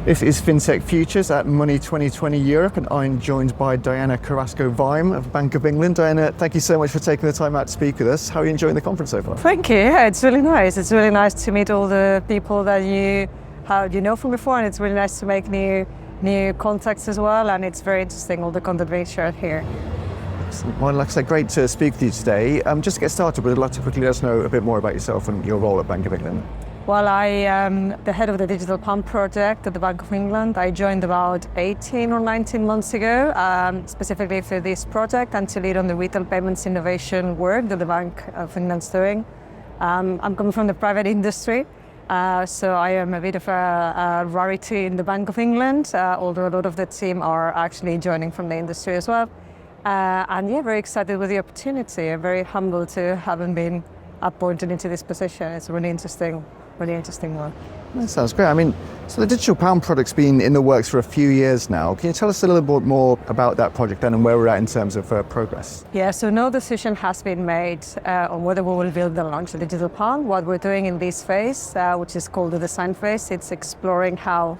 This is FinTech Futures at Money20 Europe, and I'm joined by Diana Carrasco Vime of Bank of England. Diana, thank you so much for taking the time out to speak with us. How are you enjoying the conference so far? Thank you. Yeah, it's really nice. It's really nice to meet all the people that you know from before, and it's really nice to make new contacts as well. And it's very interesting, all the content being shared here. Well, like I said, great to speak with you today. Just to get started, we'd like to quickly let us know a bit more about yourself and your role at Bank of England. Well, I am the head of the Digital Pound project at the Bank of England. I joined about 18 or 19 months ago, specifically for this project and to lead on the retail payments innovation work that the Bank of England's doing. I'm coming from the private industry, so I am a bit of a rarity in the Bank of England, although a lot of the team are actually joining from the industry as well. And yeah, very excited with the opportunity. I'm very humbled to having been appointed into this position. It's really interesting one. That sounds great. I mean, so the Digital Pound project's been in the works for a few years now. Can you tell us a little bit more about that project then and where we're at in terms of progress? Yeah, so no decision has been made on whether we will build and launch the Digital Pound. What we're doing in this phase, which is called the design phase, it's exploring how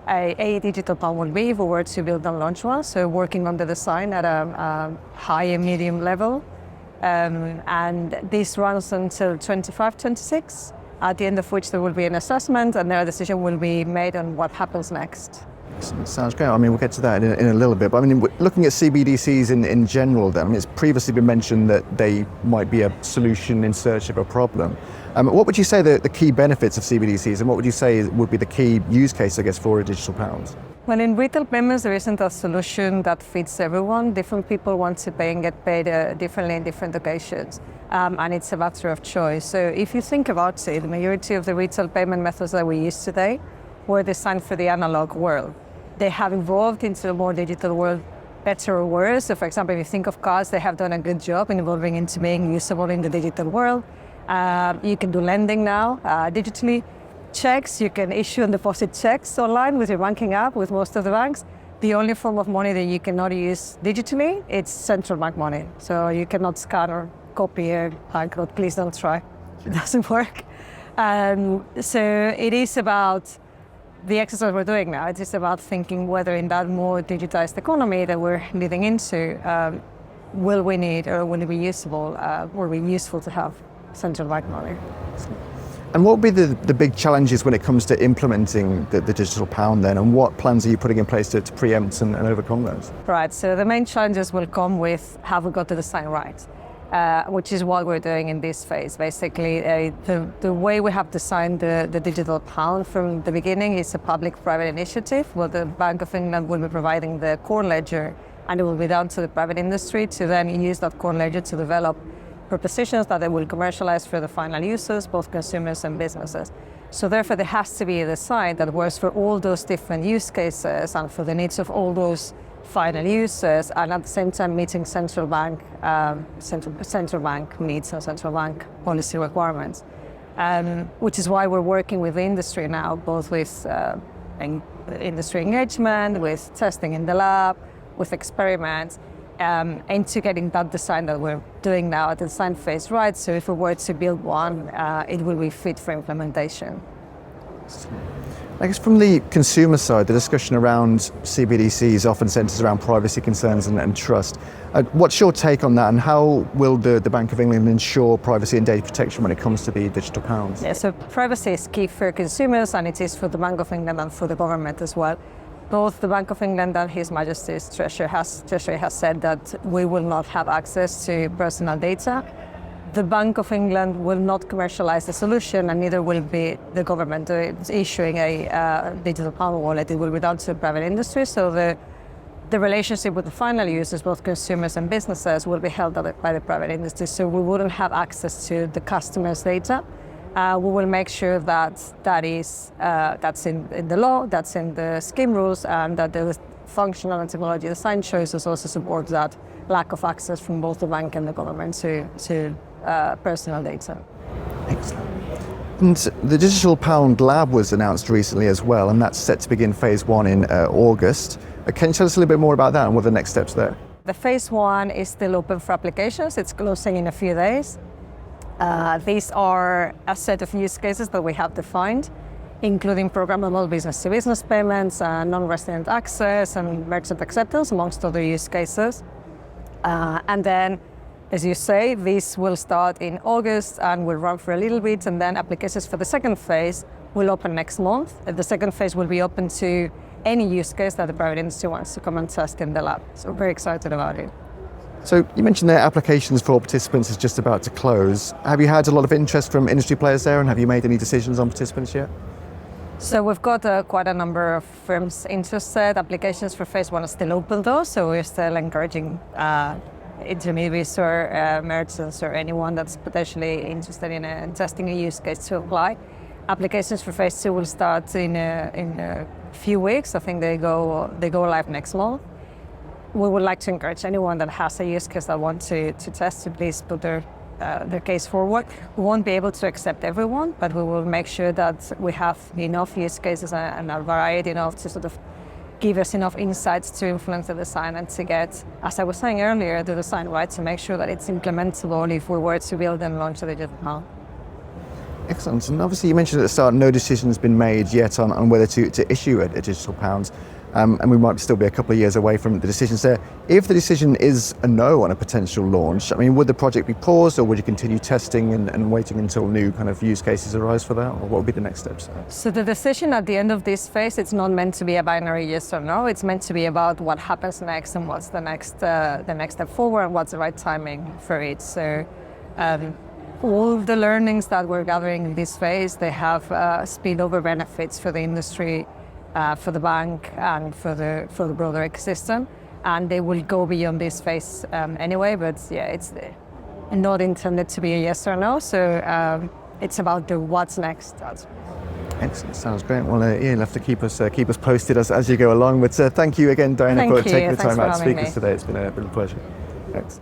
a digital pound will be if we were to build and launch one. So working on the design at a high and medium level. And this runs until 25-26. At the end of which there will be an assessment and their decision will be made on what happens next. Sounds great. I mean, we'll get to that in a little bit. But I mean, looking at CBDCs in general then, I mean, it's previously been mentioned that they might be a solution in search of a problem. What would you say the key benefits of CBDCs and what would you say would be the key use case, I guess, for a digital pound? Well, in retail payments, there isn't a solution that fits everyone. Different people want to pay and get paid differently in different occasions. And it's a matter of choice. So if you think about it, the majority of the retail payment methods that we use today were designed for the analog world. They have evolved into a more digital world, better or worse. So for example, if you think of cards, they have done a good job in evolving into being usable in the digital world. You can do lending now digitally. Checks, you can issue and deposit checks online with your banking app with most of the banks. The only form of money that you cannot use digitally, it's central bank money. So you cannot scan or copy a banknote. Please don't try. It doesn't work. So it is about the exercise we're doing now. It is about thinking whether in that more digitized economy that we're living into, will we need or will it be useful, will it be useful to have central bank money? And what would be the big challenges when it comes to implementing the digital pound then, and what plans are you putting in place to preempt and overcome those? Right, so the main challenges will come with have we got the design right, which is what we're doing in this phase. Basically, the way we have designed the digital pound from the beginning is a public-private initiative where the Bank of England will be providing the core ledger, and it will be down to the private industry to then use that core ledger to develop propositions that they will commercialize for the final users, both consumers and businesses. So therefore there has to be a design that works for all those different use cases and for the needs of all those final users, and at the same time meeting central bank needs and central bank policy requirements. Which is why we're working with the industry now, both with industry engagement, with testing in the lab, with experiments, into getting that design that we're doing now at the design phase right. So if we were to build one, it will be fit for implementation. I guess from the consumer side, the discussion around CBDCs often centres around privacy concerns and trust. What's your take on that, and how will the Bank of England ensure privacy and data protection when it comes to the digital pounds? Yeah, so privacy is key for consumers, and it is for the Bank of England and for the government as well. Both the Bank of England and His Majesty's Treasury has said that we will not have access to personal data. The Bank of England will not commercialize the solution, and neither will be the government issuing a digital pound wallet. It will be down to the private industry. So the relationship with the final users, both consumers and businesses, will be held by the private industry. So we wouldn't have access to the customer's data. We will make sure that's in the law, that's in the scheme rules, and that the functional and technology design choices also support that lack of access from both the bank and the government to personal data. Excellent. And the Digital Pound Lab was announced recently as well, and that's set to begin phase one in August. Can you tell us a little bit more about that and what are the next steps there? The phase one is still open for applications. It's closing in a few days. These are a set of use cases that we have defined. including programmable business-to-business payments, non-resident access, and merchant acceptance, amongst other use cases. And then, as you say, this will start in August and will run for a little bit, and then applications for the second phase will open next month. The second phase will be open to any use case that the private industry wants to come and test in the lab. So we're very excited about it. So you mentioned that applications for participants is just about to close. Have you had a lot of interest from industry players there, and have you made any decisions on participants yet? So we've got quite a number of firms interested. Applications for phase one are still open though, so we're still encouraging intermediaries or merchants or anyone that's potentially interested in testing a use case to apply. Applications for phase two will start in a few weeks. I think they go live next month. We would like to encourage anyone that has a use case that wants to test to please put their case forward. We won't be able to accept everyone, but we will make sure that we have enough use cases and a variety enough to sort of give us enough insights to influence the design and to get, as I was saying earlier, the design right to make sure that it's implementable if we were to build and launch a digital pound. Excellent. And obviously you mentioned at the start no decision has been made yet on whether to issue a digital pound. And we might still be a couple of years away from the decisions there. If the decision is a no on a potential launch, I mean, would the project be paused, or would you continue testing and waiting until new kind of use cases arise for that? Or what would be the next steps? So the decision at the end of this phase, it's not meant to be a binary yes or no. It's meant to be about what happens next and what's the next step forward and what's the right timing for it. So all the learnings that we're gathering in this phase, they have spillover benefits for the industry, for the bank, and for the broader ecosystem, and they will go beyond this phase anyway. But yeah, it's not intended to be a yes or no. So it's about the what's next. Excellent. Sounds great. Well, you'll have to keep us posted as you go along. But thank you again, Diana, for taking the time out to speak to us today. It's been a pleasure. Thanks.